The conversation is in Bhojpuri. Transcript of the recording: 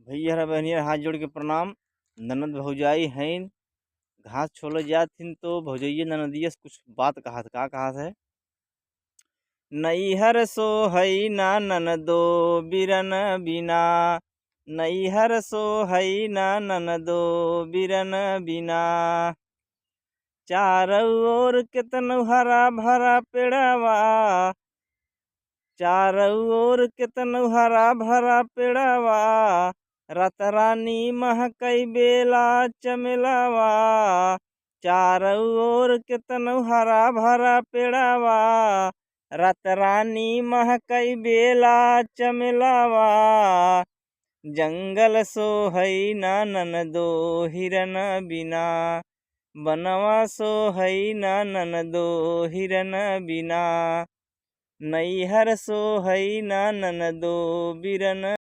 भैया बहनिया हाथ जोड़ के प्रणाम। ननद भौजाई हैं घास छोले जात थिन तो भौजैया ननदिया से कुछ बात कहा है। नैहर सोहई ना ननदो बिरन बिना, नैहर सोहई ना ननदो बिरन बिना। चारों ओर केतनो हरा भरा पेड़वा, चारों ओर केतनो हरा भरा पेड़वा, रात रानी महकई बेला चमेलावा। चारों ओर केतनो हरा भरा पेड़वा, रात रानी महकई बेला चमेलावा। जंगल सोहई ना ननदो हिरन बिना, बनवा सोहई ना ननदो हिरन बिना। नैहर सोहई ना ननदो बिरन